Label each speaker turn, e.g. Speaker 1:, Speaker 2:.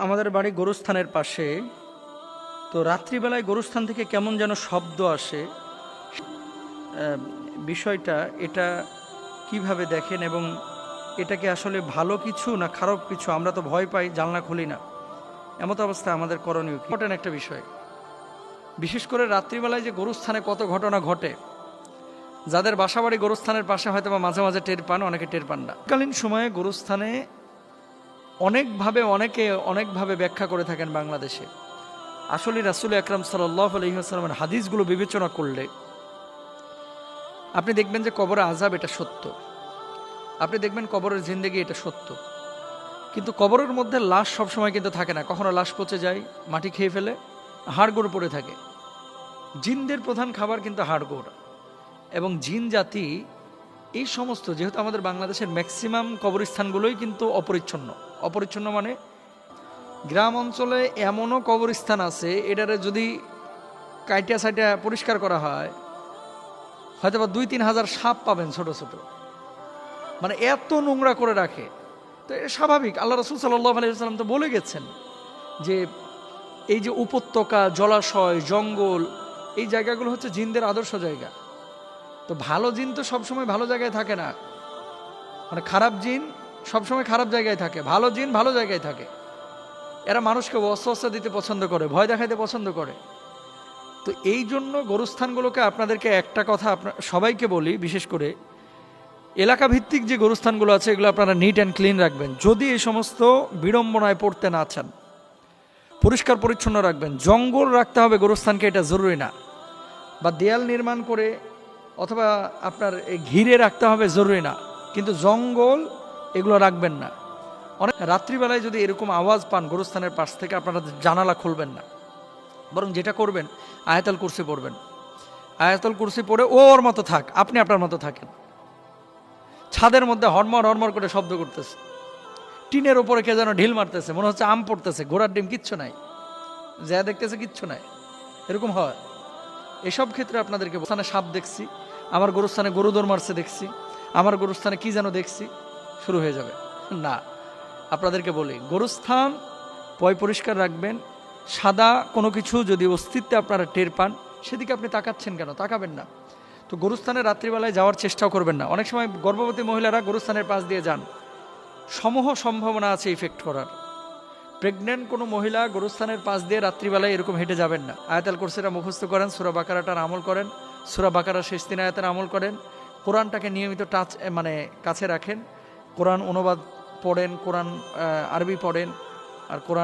Speaker 1: আমাদের বাড়ি গোরস্থানের পাশে। তো রাত্রিবেলায় গোরস্থান থেকে কেমন যেন শব্দ আসে। বিষয়টা এটা কিভাবে দেখেন এবং এটাকে আসলে ভালো কিছু না খারাপ কিছু? আমরা তো ভয় পাই, জানলা খুলি না। এমত অবস্থায় আমাদের করণীয় কি? ঘটেন একটা বিষয়, বিশেষ করে রাত্রিবেলায় যে গোরস্থানে কত ঘটনা ঘটে, যাদের বাসাবাড়ি গোরস্থানের পাশে হয়তো বা মাঝে মাঝে টের পান, অনেকে টের পান না। কালীন সময়ে গোরস্থানে অনেকে অনেকভাবে ব্যাখ্যা করে থাকেন বাংলাদেশে। আসলে রাসূল আকরাম সাল্লাল্লাহু আলাইহি ওয়াসাল্লামের হাদিসগুলো বিবেচনা করলে আপনি দেখবেন যে কবরের আযাব এটা সত্য, আপনি দেখবেন কবরের জিন্দেগি এটা সত্য। কিন্তু কবরের মধ্যে লাশ সবসময় কিন্তু থাকে না, কখনো লাশ পচে যায়, মাটি খেয়ে ফেলে, হাড়গোড় পড়ে থাকে। জিনদের প্রধান খাবার কিন্তু হাড়গোড়, এবং জিন জাতি এই সমস্ত, যেহেতু আমাদের বাংলাদেশের ম্যাক্সিমাম কবরস্থানগুলোই কিন্তু অপরিচ্ছন্ন মানে গ্রাম অঞ্চলে এমনও কবরস্থান আছে, এটারে যদি কাইটা সাইটা পরিষ্কার করা হয় হয়তো বা 2-3 হাজার সাপ পাবেন ছোট ছোট, মানে এত নোংরা করে রাখে। তো এটা স্বাভাবিক, আল্লাহ রাসূল সাল্লাল্লাহু আলাইহি ওয়াসাল্লাম তো বলে গেছেন যে এই যে উপত্যকা, জলাশয়, জঙ্গল, এই জায়গাগুলো হচ্ছে জিনদের আদর্শ জায়গা। তো ভালো জিন তো সবসময় ভালো জায়গায় থাকে না, মানে খারাপ জিন সবসময় খারাপ জায়গায় থাকে, ভালো জিন ভালো জায়গায় থাকে। এরা মানুষকে ওয়াসওয়াসা দিতে পছন্দ করে, ভয় দেখাইতে পছন্দ করে। তো এই জন্য গোরস্থানগুলোকে আপনাদেরকে একটা কথা সবাইকে বলি, বিশেষ করে এলাকা ভিত্তিক যে গোরস্থানগুলো আছে এগুলো আপনারা নিট অ্যান্ড ক্লিন রাখবেন। যদি এই সমস্ত বিড়ম্বনায় পড়তে না চান, পরিষ্কার পরিচ্ছন্ন রাখবেন। জঙ্গল রাখতে হবে গোরস্থানকে, এটা জরুরি না, বা দেয়াল নির্মাণ করে অথবা আপনার ঘিরে রাখতে হবে, জরুরি না, কিন্তু জঙ্গল এগুলো রাখবেন না। অনেক রাত্রিবেলায় যদি এরকম আওয়াজ পান গোরস্থানের পাশ থেকে, আপনারা জানালা খুলবেন না, বরং যেটা করবেন আয়াতুল কুরসি পড়বেন। আয়াতুল কুরসি পড়ে ওর মতো থাক, আপনি আপনার মতো থাকেন। ছাদের মধ্যে হরমর করে শব্দ করতেছে, টিনের ওপরে কে যেন ঢিল মারতেছে, মনে হচ্ছে আম পড়তেছে, ঘোড়ার ডিম, কিচ্ছু নাই, যা দেখতেছে কিচ্ছু নাই, এরকম হয়। এসব ক্ষেত্রে আপনাদেরকে স্থানে সাপ দেখছি, আমার গোরস্থানে গরু দৌড় মারছে দেখছি, আমার গোরস্থানে কি যেন দেখছি, শুরু হয়ে যাবে না। আপনাদেরকে বলি, গোরস্থান পরিষ্কার রাখবেন। সাদা কোনো কিছু যদি অস্তিত্বে আপনারা টের পান, সেদিকে আপনি তাকাচ্ছেন কেন? তাকাবেন না। তো গোরস্থানে রাত্রিবেলায় যাওয়ার চেষ্টাও করবেন না। অনেক সময় গর্ভবতী মহিলারা গোরস্থানের পাশ দিয়ে যান, সমূহ সম্ভাবনা আছে ইফেক্ট করার। প্রেগনেন্ট কোনো মহিলা গোরস্থানের পাশ দিয়ে রাত্রিবেলায় এরকম হেঁটে যাবেন না। আয়াতুল কুরসিটা মুখস্থ করেন, সূরা বাকারাটার আমল করেন, সূরা বাকারার শেষ 3 আয়াতের আমল করেন, কোরআনটাকে নিয়মিত কাছে রাখেন, কোরআন অনুবাদ পড়েন, কোরআন আরবি পড়েন, আর কোরআন